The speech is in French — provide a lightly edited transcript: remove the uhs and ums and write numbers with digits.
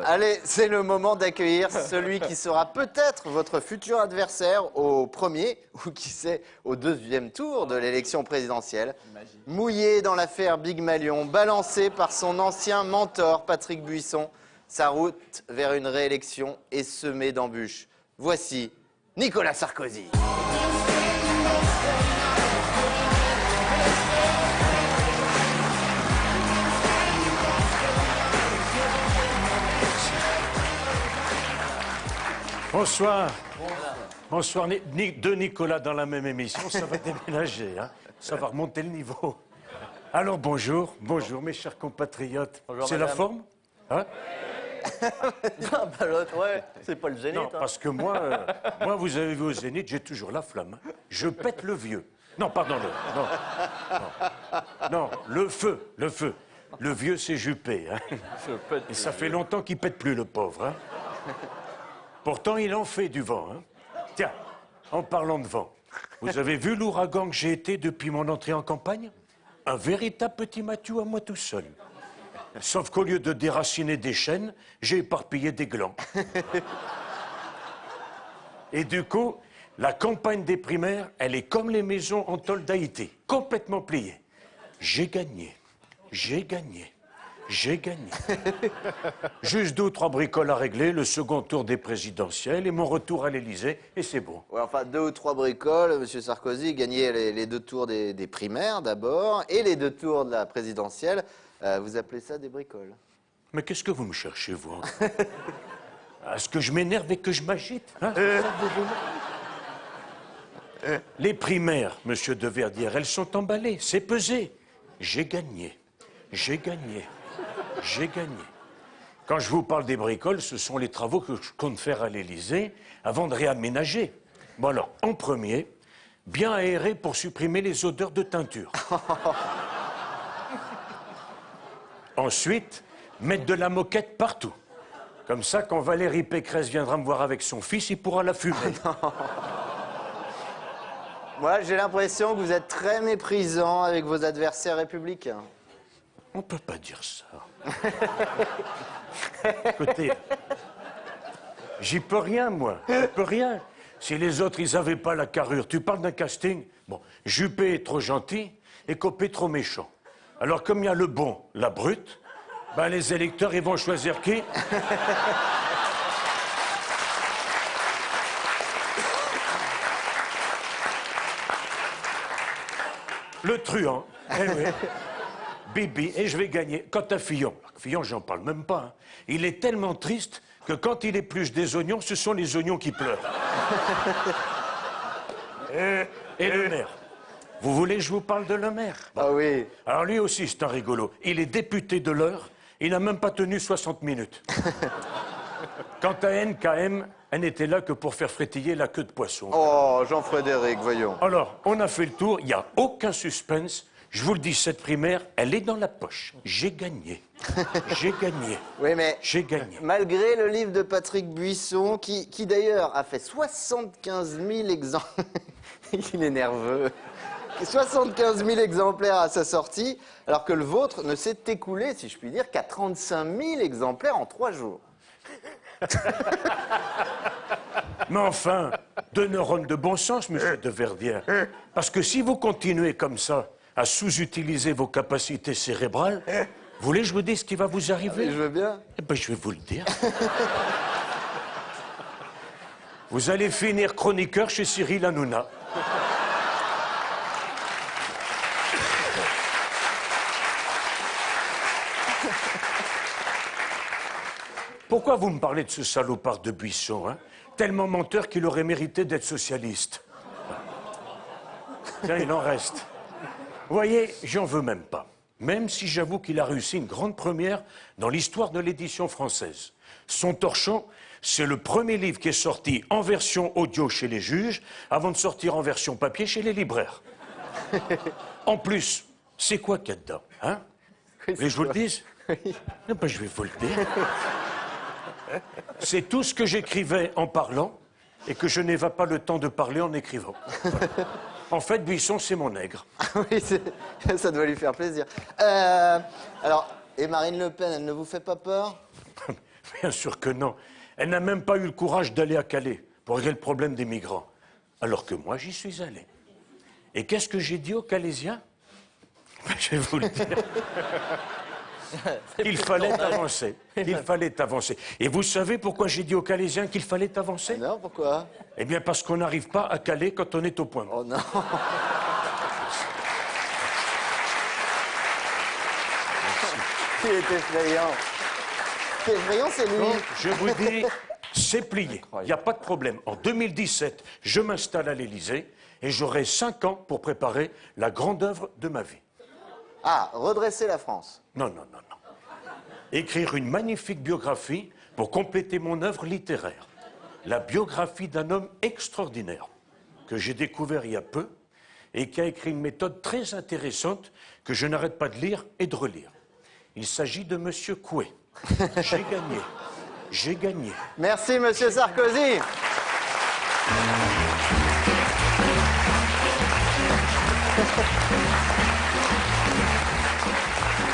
Allez, c'est le moment d'accueillir celui qui sera peut-être votre futur adversaire au premier, ou qui sait, au deuxième tour de l'élection présidentielle. Mouillé dans l'affaire Big Malion, balancé par son ancien mentor Patrick Buisson, sa route vers une réélection est semée d'embûches. Voici Nicolas Sarkozy. Bonsoir. Bonsoir. Deux Nicolas dans la même émission, ça va déménager, hein. Ça va remonter le niveau. Alors bonjour, bonjour mes chers compatriotes. C'est la forme, hein? Non, bah l'autre, ouais, c'est pas le Zénith. Non, parce que moi, vous avez vu au Zénith, j'ai toujours la flamme. Hein. Je pète le vieux. Non, pardon, non, le feu. Le vieux, c'est Juppé. Hein. Et ça fait longtemps qu'il pète plus, le pauvre. Hein. Pourtant, il en fait du vent. Hein. Tiens, en parlant de vent, vous avez vu l'ouragan que j'ai été depuis mon entrée en campagne? Un véritable petit Mathieu à moi tout seul. Sauf qu'au lieu de déraciner des chênes, j'ai éparpillé des glands. Et du coup, la campagne des primaires, elle est comme les maisons en tôle d'Haïti, complètement pliée. J'ai gagné. Juste 2 ou 3 bricoles à régler, le second tour des présidentielles et mon retour à l'Élysée, et c'est bon. Ouais, enfin, 2 ou 3 bricoles, M. Sarkozy gagnait les 2 tours des primaires d'abord et les 2 tours de la présidentielle. Vous appelez ça des bricoles? Mais qu'est-ce que vous me cherchez, vous? Est-ce que je m'énerve et que je m'agite, hein? Les primaires, monsieur de Verdière, elles sont emballées, c'est pesé. J'ai gagné. Quand je vous parle des bricoles, ce sont les travaux que je compte faire à l'Élysée avant de réaménager. Bon alors, en premier, bien aérer pour supprimer les odeurs de teinture. Ensuite, mettre de la moquette partout. Comme ça, quand Valérie Pécresse viendra me voir avec son fils, il pourra la fumer. Moi, j'ai l'impression que vous êtes très méprisant avec vos adversaires républicains. On peut pas dire ça. Écoutez, j'y peux rien, moi. J'y peux rien. Si les autres, ils avaient pas la carrure. Tu parles d'un casting? Bon, Juppé est trop gentil et Copé trop méchant. Alors, comme il y a le bon, la brute, ben les électeurs, ils vont choisir qui? Le truand. Eh oui. Bibi, et je vais gagner. Quant à Fillon, Fillon, j'en parle même pas. Hein. Il est tellement triste que quand il épluche des oignons, ce sont les oignons qui pleurent. Et le maire. Vous voulez que je vous parle de le maire? Ah oui. Alors lui aussi, c'est un rigolo. Il est député de l'Eure. Il n'a même pas tenu 60 minutes. Quant à NKM, elle n'était là que pour faire frétiller la queue de poisson. Oh, Jean-Frédéric, voyons. Alors, on a fait le tour, il n'y a aucun suspense. Je vous le dis, cette primaire, elle est dans la poche. J'ai gagné. Oui, mais J'ai gagné. malgré le livre de Patrick Buisson, qui d'ailleurs a fait 75 000 exemplaires... Il est nerveux. 75 000 exemplaires à sa sortie, alors que le vôtre ne s'est écoulé, si je puis dire, qu'à 35 000 exemplaires en 3 jours. Mais enfin, 2 neurones de bon sens, monsieur de Verdière. Parce que si vous continuez comme ça à sous-utiliser vos capacités cérébrales, vous voulez que je vous dise ce qui va vous arriver? Je veux bien. Eh ben, je vais vous le dire. Vous allez finir chroniqueur chez Cyril Hanouna. Pourquoi vous me parlez de ce salopard de Buisson, hein? Tellement menteur qu'il aurait mérité d'être socialiste. Tiens, il en reste. Vous voyez, j'en veux même pas. Même si j'avoue qu'il a réussi une grande première dans l'histoire de l'édition française. Son torchon, c'est le premier livre qui est sorti en version audio chez les juges, avant de sortir en version papier chez les libraires. En plus, c'est quoi qu'il y a dedans, hein? Oui, mais je vous le dise? Non, ben, je vais vous le dire. C'est tout ce que j'écrivais en parlant et que je n'ai pas le temps de parler en écrivant. En fait, Buisson, c'est mon nègre. Oui, ça doit lui faire plaisir. Alors, et Marine Le Pen, elle ne vous fait pas peur? Bien sûr que non. Elle n'a même pas eu le courage d'aller à Calais pour régler le problème des migrants. Alors que moi, j'y suis allé. Et qu'est-ce que j'ai dit aux Calaisiens? Je vais vous le dire. Il fallait avancer. Il fallait avancer. Et vous savez pourquoi j'ai dit aux Calaisiens qu'il fallait avancer? Non, pourquoi? Eh bien, parce qu'on n'arrive pas à Calais quand on est au point mort. Oh non. Il est effrayant. C'est effrayant, c'est lui. Donc, je vous dis, c'est plié. Il n'y a pas de problème. En 2017, je m'installe à l'Élysée et j'aurai 5 ans pour préparer la grande œuvre de ma vie. Ah, redresser la France. Non, non, non, non. Écrire une magnifique biographie pour compléter mon œuvre littéraire. La biographie d'un homme extraordinaire que j'ai découvert il y a peu et qui a écrit une méthode très intéressante que je n'arrête pas de lire et de relire. Il s'agit de Monsieur Coué. J'ai gagné. J'ai gagné. Merci, Monsieur Sarkozy.